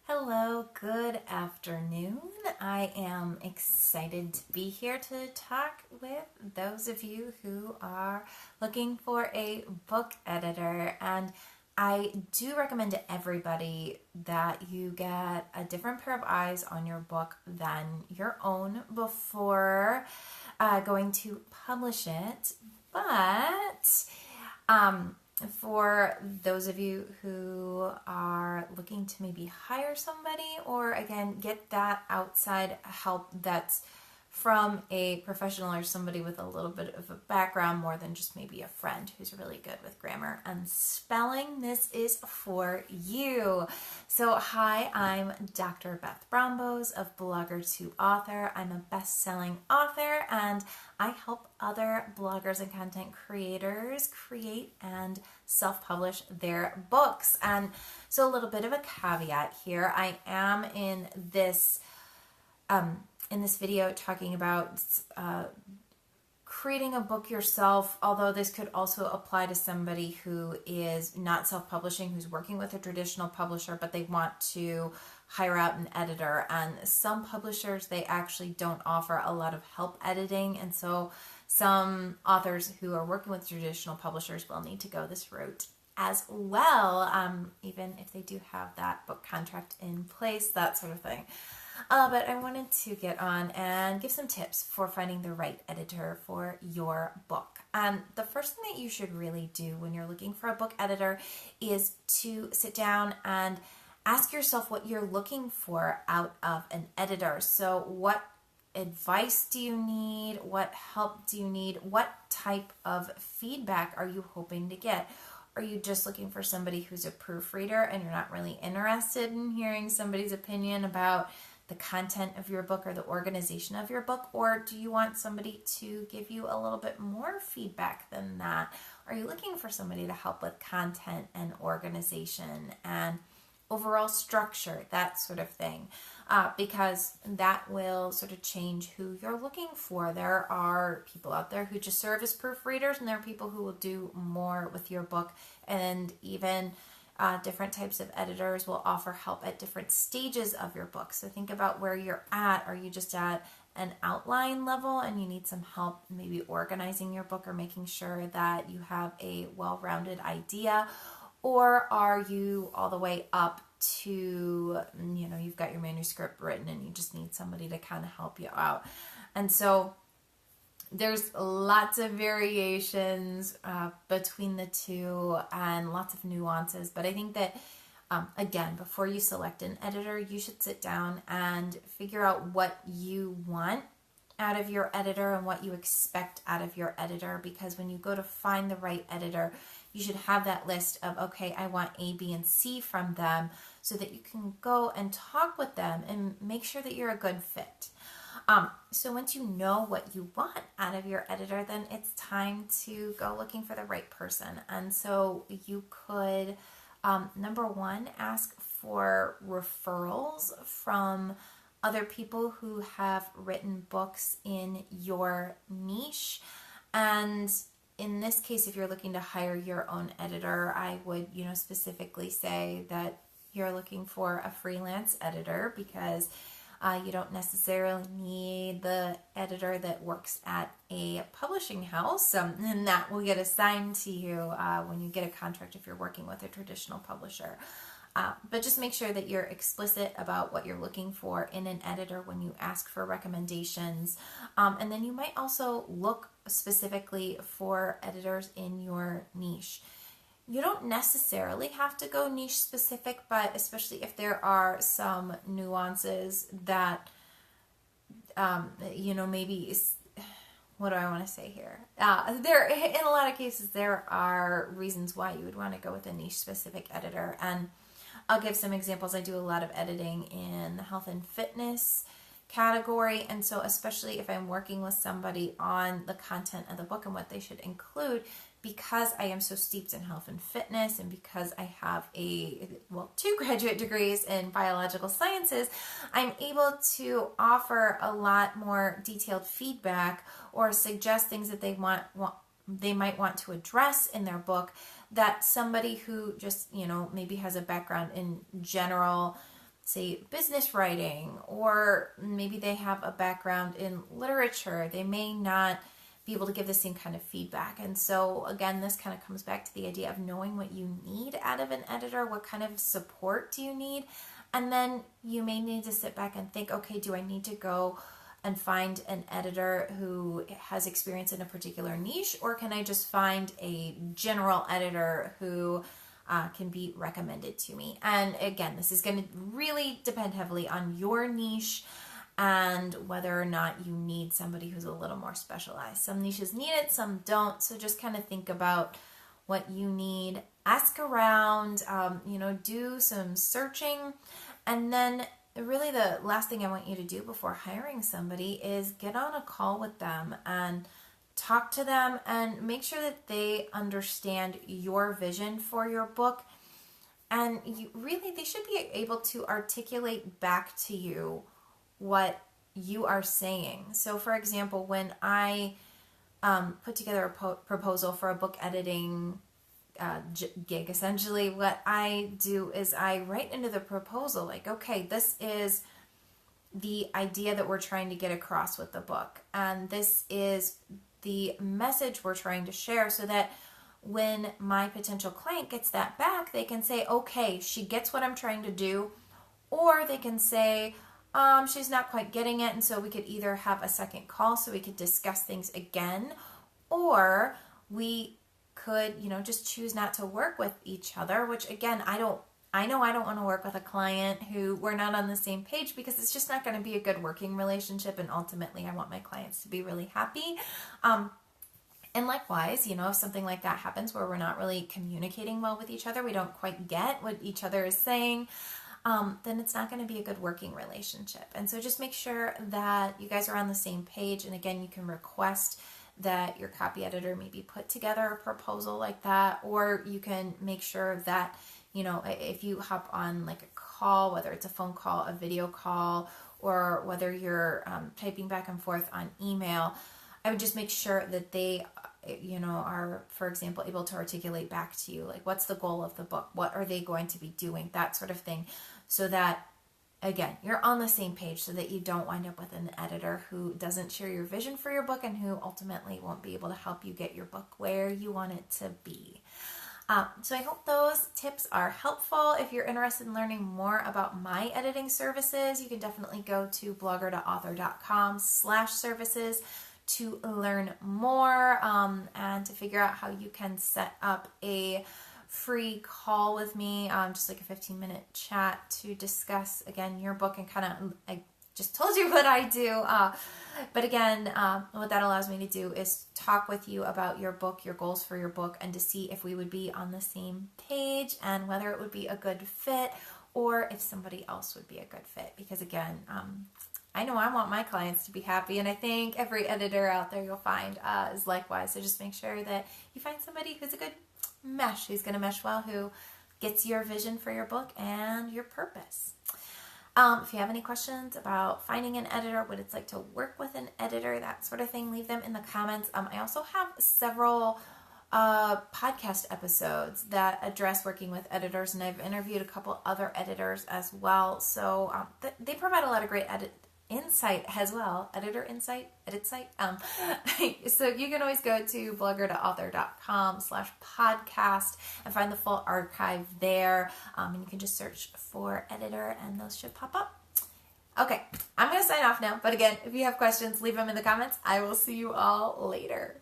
Hello, good afternoon. I am excited to be here to talk with those of you who are looking for a book editor. And I do recommend to everybody that you get a different pair of eyes on your book than your own before going to publish it. But for those of you who are looking to maybe hire somebody or again get that outside help that's from a professional or somebody with a little bit of a background more than just maybe a friend who's really good with grammar and spelling, this is for you. So hi, I'm Dr. Beth Brombos of Blogger to Author. I'm a best-selling author and I help other bloggers and content creators create and self-publish their books. And so a little bit of a caveat here. I am in this video talking about creating a book yourself, although this could also apply to somebody who is not self-publishing, who's working with a traditional publisher, but they want to hire out an editor. And some publishers, they actually don't offer a lot of help editing. And so some authors who are working with traditional publishers will need to go this route as well, even if they do have that book contract in place, that sort of thing. But I wanted to get on and give some tips for finding the right editor for your book. And the first thing that you should really do when you're looking for a book editor is to sit down and ask yourself what you're looking for out of an editor. So what advice do you need? What help do you need? What type of feedback are you hoping to get? Are you just looking for somebody who's a proofreader and you're not really interested in hearing somebody's opinion about the content of your book or the organization of your book? Or do you want somebody to give you a little bit more feedback than that? Are you looking for somebody to help with content and organization and overall structure, that sort of thing? Because that will sort of change who you're looking for. There are people out there who just serve as proofreaders, and there are people who will do more with your book, and even different types of editors will offer help at different stages of your book. So think about where you're at. Are you just at an outline level and you need some help maybe organizing your book or making sure that you have a well-rounded idea? Or are you all the way up to, you've got your manuscript written and you just need somebody to kind of help you out? And so there's lots of variations between the two and lots of nuances. But I think that, again, before you select an editor, you should sit down and figure out what you want out of your editor and what you expect out of your editor. Because when you go to find the right editor, you should have that list of, okay, I want A, B, and C from them, so that you can go and talk with them and make sure that you're a good fit. So once you know what you want out of your editor, then it's time to go looking for the right person. And so you could, number one, ask for referrals from other people who have written books in your niche. And in this case, if you're looking to hire your own editor, I would, specifically say that you're looking for a freelance editor, because you don't necessarily need the editor that works at a publishing house, and that will get assigned to you when you get a contract if you're working with a traditional publisher. But just make sure that you're explicit about what you're looking for in an editor when you ask for recommendations. And then you might also look specifically for editors in your niche. You don't necessarily have to go niche specific, but especially if there are some nuances that, maybe, what do I want to say here? In a lot of cases, there are reasons why you would want to go with a niche specific editor. And I'll give some examples. I do a lot of editing in the health and fitness category, and so especially if I'm working with somebody on the content of the book and what they should include, because I am so steeped in health and fitness, and because I have two graduate degrees in biological sciences, I'm able to offer a lot more detailed feedback or suggest things that they might want to address in their book that somebody who just, maybe has a background in general say, business writing, or maybe they have a background in literature. They may not be able to give the same kind of feedback. And so again, this kind of comes back to the idea of knowing what you need out of an editor. What kind of support do you need? And then you may need to sit back and think, okay, do I need to go and find an editor who has experience in a particular niche, or can I just find a general editor who can be recommended to me? And again, this is going to really depend heavily on your niche and whether or not you need somebody who's a little more specialized. Some niches need it, some don't. So just kind of think about what you need, ask around, do some searching. And then really the last thing I want you to do before hiring somebody is get on a call with them and talk to them and make sure that they understand your vision for your book. And they should be able to articulate back to you what you are saying. So for example, when I put together a proposal for a book editing gig, essentially what I do is I write into the proposal like, okay, this is the idea that we're trying to get across with the book, and this is the message we're trying to share, so that when my potential client gets that back, they can say, okay, she gets what I'm trying to do, or they can say, she's not quite getting it, and so we could either have a second call so we could discuss things again, or we could, just choose not to work with each other, which again, I know I don't want to work with a client who we're not on the same page, because it's just not going to be a good working relationship, and ultimately I want my clients to be really happy. And likewise, if something like that happens where we're not really communicating well with each other, we don't quite get what each other is saying, then it's not going to be a good working relationship. And so just make sure that you guys are on the same page. And again, you can request that your copy editor maybe put together a proposal like that, or you can make sure that, if you hop on like a call, whether it's a phone call, a video call, or whether you're typing back and forth on email, I would just make sure that they, are, for example, able to articulate back to you, like, what's the goal of the book? What are they going to be doing? That sort of thing. So that, again, you're on the same page, so that you don't wind up with an editor who doesn't share your vision for your book and who ultimately won't be able to help you get your book where you want it to be. So I hope those tips are helpful. If you're interested in learning more about my editing services, you can definitely go to blogger.author.com/services to learn more and to figure out how you can set up a free call with me, just like a 15-minute chat to discuss, again, your book, and kind of, I just told you what I do. But again, what that allows me to do is talk with you about your book, your goals for your book, and to see if we would be on the same page and whether it would be a good fit, or if somebody else would be a good fit. Because again, I know I want my clients to be happy, and I think every editor out there you'll find is likewise. So just make sure that you find somebody who's a good mesh, who's going to mesh well, who gets your vision for your book and your purpose. If you have any questions about finding an editor, what it's like to work with an editor, that sort of thing, leave them in the comments. I also have several podcast episodes that address working with editors, and I've interviewed a couple other editors as well. So they provide a lot of great insight as well. Editor insight, edit site. So you can always go to blogger.author.com/podcast and find the full archive there. And you can just search for editor and those should pop up. Okay, I'm going to sign off now. But again, if you have questions, leave them in the comments. I will see you all later.